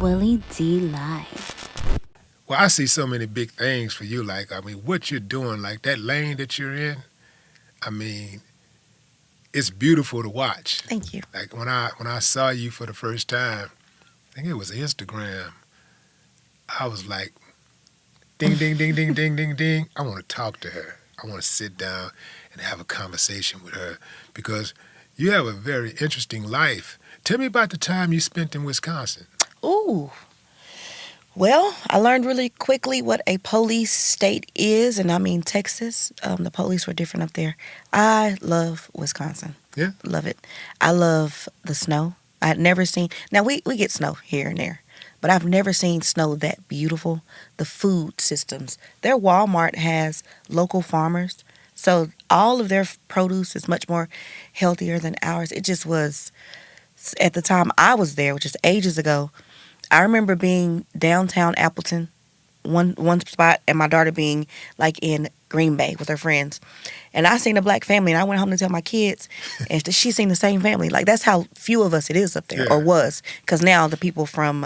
Willie D Live. Well, I see so many big things for you. Like, I mean, what you're doing, like that lane that you're in, I mean, it's beautiful to watch. Thank you. Like when I saw you for the first time, I think it was Instagram, I was like, ding, ding, ding, ding, ding, ding, ding. I want to talk to her. I want to sit down and have a conversation with her because you have a very interesting life. Tell me about the time you spent in Wisconsin. Ooh. Well, I learned really quickly what a police state is, and I mean Texas. The police were different up there. I love Wisconsin. Yeah? Love it. I love the snow. I had never seen, now we get snow here and there, but I've never seen snow that beautiful. The food systems. Their Walmart has local farmers, so all of their produce is much more healthier than ours. It just was, at the time I was there, which is ages ago, I remember being downtown Appleton, one spot, and my daughter being like in Green Bay with her friends. And I seen a black family, and I went home to tell my kids, and she seen the same family. Like, that's how few of us it is up there, or was. Because now the people from,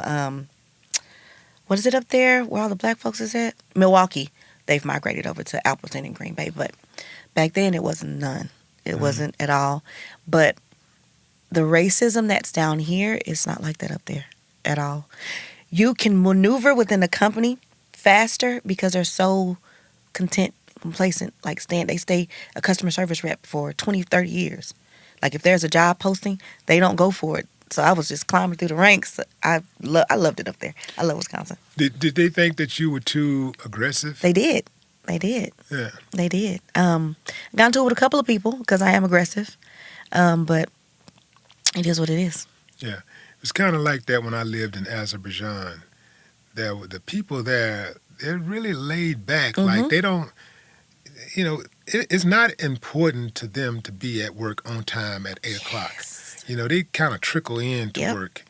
what is it up there where all the black folks is at? Milwaukee. They've migrated over to Appleton and Green Bay. But back then, it wasn't none. It wasn't at all. But the racism that's down here is not like that up there at all. You can maneuver within a company faster because they're so content, complacent. Like, they stay a customer service rep for 20, 30 years. Like, if there's a job posting, they don't go for it. So I was just climbing through the ranks. I loved it up there. I love Wisconsin. Did they think that you were too aggressive? They did. Yeah. They did. Got into it with a couple of people because I am aggressive. But it is what it is. Yeah. It was kind of like that when I lived in Azerbaijan. There were the people there, they're really laid back. Like, they don't, it's not important to them to be at work on time at 8 o'clock. They kind of trickle in to work.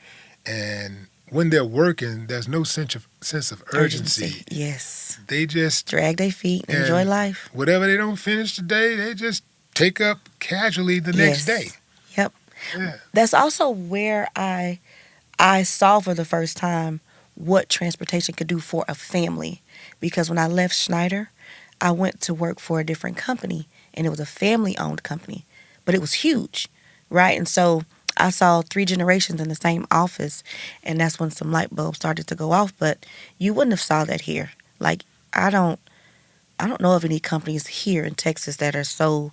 And when they're working, there's no sense of urgency. Yes. They just drag their feet and enjoy life. Whatever they don't finish today, they just take up casually the next day. Yep. Yeah. That's also where I saw for the first time what transportation could do for a family. Because when I left Schneider, I went to work for a different company, and it was a family-owned company, but it was huge, right? And so I saw 3 generations in the same office, and that's when some light bulbs started to go off. But you wouldn't have saw that here. Like, I don't know of any companies here in Texas that are so,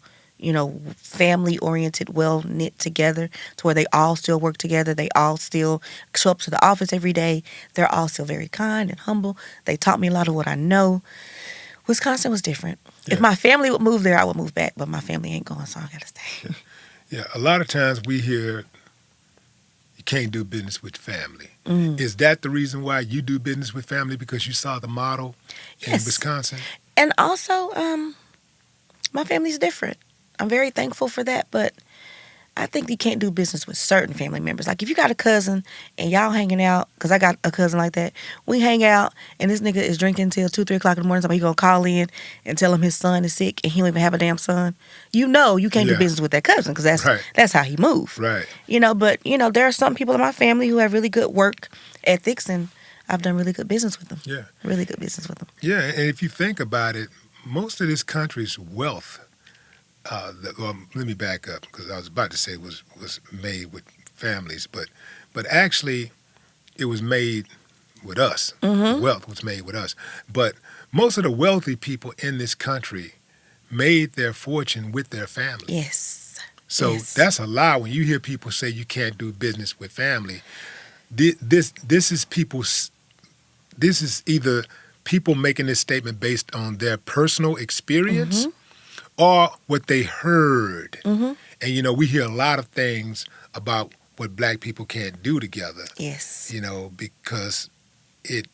family-oriented, well-knit together to where they all still work together. They all still show up to the office every day. They're all still very kind and humble. They taught me a lot of what I know. Wisconsin was different. Yeah. If my family would move there, I would move back, but my family ain't going, so I got to stay. Yeah, a lot of times we hear you can't do business with family. Is that the reason why you do business with family, because you saw the model in Wisconsin? And also, my family's different. I'm very thankful for that, but I think you can't do business with certain family members. Like, if you got a cousin and y'all hanging out, because I got a cousin like that, we hang out and this nigga is drinking till 2, 3 o'clock in the morning, so he gonna call in and tell him his son is sick and he don't even have a damn son. You can't do business with that cousin because that's how he moves. Right. But there are some people in my family who have really good work ethics, and I've done really good business with them. Yeah. Really good business with them. Yeah, and if you think about it, most of this country's wealth, let me back up, because I was about to say was made with families, but actually it was made with us. The wealth was made with us. But most of the wealthy people in this country made their fortune with their family. Yes. So that's a lie when you hear people say you can't do business with family. This is either people making this statement based on their personal experience or what they heard. And, we hear a lot of things about what black people can't do together. Yes. Because it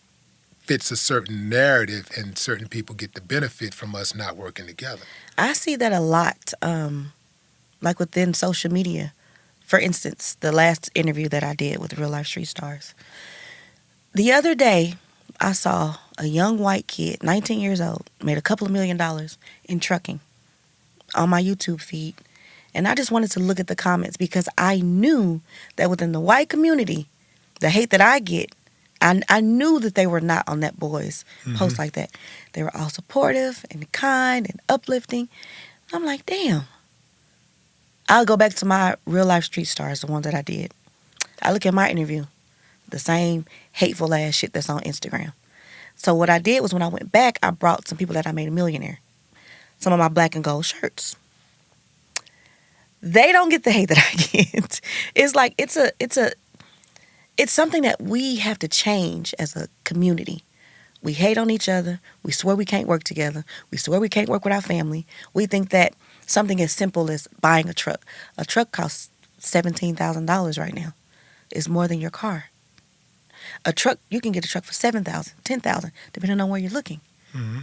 fits a certain narrative and certain people get the benefit from us not working together. I see that a lot, like within social media. For instance, the last interview that I did with Real Life Street Stars. The other day, I saw a young white kid, 19 years old, made a couple of $1 million in trucking on my YouTube feed. And I just wanted to look at the comments because I knew that within the white community, the hate that I get, I knew that they were not on that boy's Mm-hmm. post like that. They were all supportive and kind and uplifting. I'm like, damn. I'll go back to my real life street stars, the ones that I did. I look at my interview, the same hateful ass shit that's on Instagram. So what I did was when I went back, I brought some people that I made a millionaire. Some of my black and gold shirts. They don't get the hate that I get. It's like it's something that we have to change as a community. We hate on each other. We swear we can't work together. We swear we can't work with our family. We think that something as simple as buying a truck. A truck costs $17,000 right now. It's more than your car. A truck, you can get a truck for $7,000, $10,000, depending on where you're looking. Mm-hmm.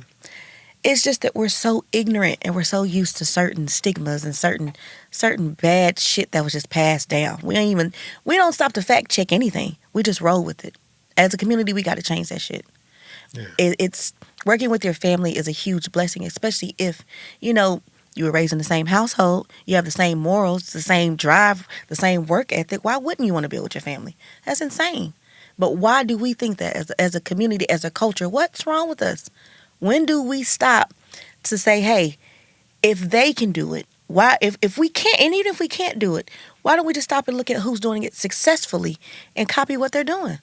It's just that we're so ignorant and we're so used to certain stigmas and certain bad shit that was just passed down. We don't stop to fact check anything. We just roll with it. As a community, we got to change that shit. Yeah. It's working with your family is a huge blessing, especially if you were raised in the same household, you have the same morals, the same drive, the same work ethic. Why wouldn't you want to build with your family? That's insane. But why do we think that as a community, as a culture? What's wrong with us? When do we stop to say, hey, if they can do it, why? If we can't, and even if we can't do it, why don't we just stop and look at who's doing it successfully and copy what they're doing?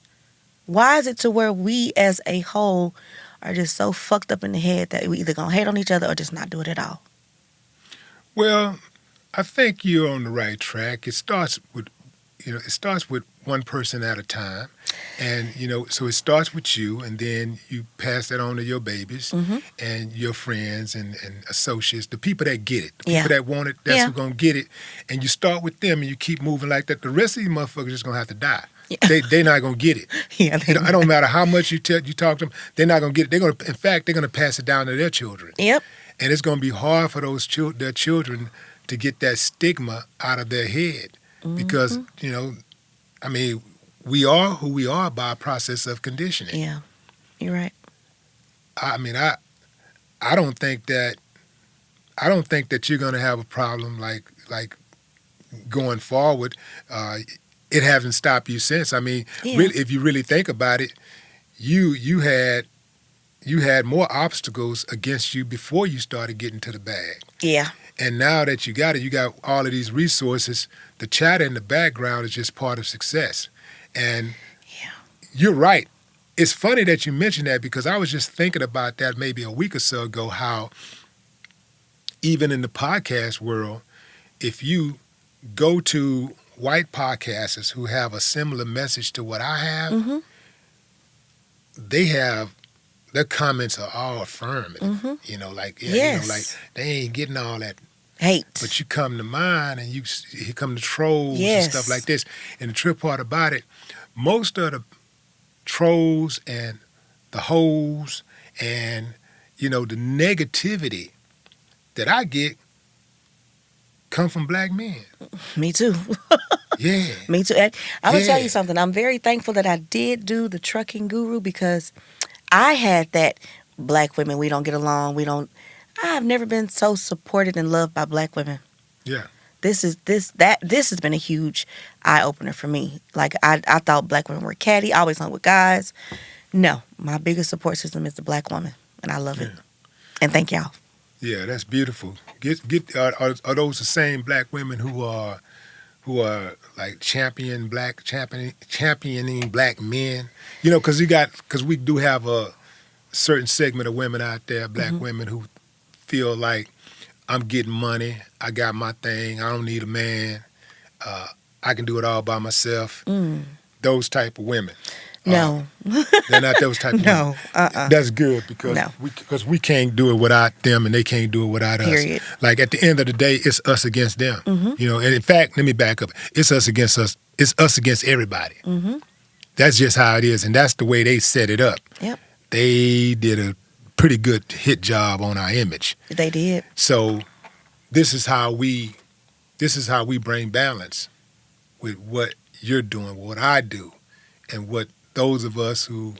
Why is it to where we as a whole are just so fucked up in the head that we either gonna hate on each other or just not do it at all? Well, I think you're on the right track. It starts with one person at a time. And, so it starts with you, and then you pass that on to your babies and your friends and associates, the people that get it, the people that want it, that's who's going to get it. And you start with them, and you keep moving like that. The rest of these motherfuckers just going to have to die. Yeah. They're not going to get it. Yeah, I don't matter how much you talk to them, they're not going to get it. In fact, they're going to pass it down to their children. Yep. And it's going to be hard for their children to get that stigma out of their head because, we are who we are by a process of conditioning. Yeah, you're right. I don't think that you're going to have a problem like going forward. It hasn't stopped you since. Really, if you really think about it, you had more obstacles against you before you started getting to the bag. Yeah. And now that you got all of these resources. The chatter in the background is just part of success. And you're right. It's funny that you mentioned that because I was just thinking about that maybe a week or so ago, how even in the podcast world, if you go to white podcasters who have a similar message to what I have, their comments are all affirmative. Yes. They ain't getting all that hate. But you come to mine and here come the trolls and stuff like this. And the trip part about it, most of the trolls and the hoes and, the negativity that I get come from black men. Me too. Yeah. Me too. And I'm going to tell you something. I'm very thankful that I did do the Trucking Guru because I had that black women, we don't get along, I've never been so supported and loved by black women. Yeah. This has been a huge eye opener for me. Like I thought black women were catty. I always hung with guys. No, my biggest support system is the black woman, and I love it. And thank y'all. Yeah, that's beautiful. Are those the same black women who are like championing black men? Because we do have a certain segment of women out there, black women who feel like I'm getting money, I got my thing, I don't need a man, I can do it all by myself. Those type of women. No. They're not those type of women. No. That's good because we can't do it without them and they can't do it without us. Period. Like at the end of the day, it's us against them. And in fact, let me back up. It's us against us. It's us against everybody. That's just how it is, and that's the way they set it up. Yep. They did a pretty good hit job on our image. They did. So this is how we bring balance with what you're doing, what I do, and what those of us who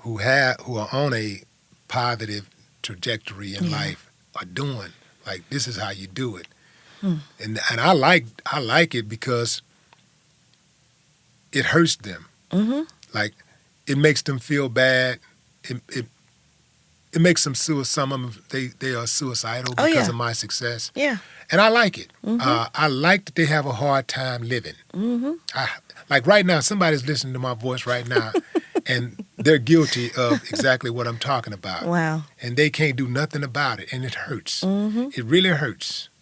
are on a positive trajectory in life are doing. Like this is how you do it. And I like it because it hurts them. Like it makes them feel bad. It makes them some of them, they are suicidal Oh, because yeah. of my success. Yeah. And I like it. Mm-hmm. I like that they have a hard time living. Mm-hmm. Like right now, somebody's listening to my voice right now, and they're guilty of exactly what I'm talking about. Wow. And they can't do nothing about it, and it hurts. Mm-hmm. It really hurts.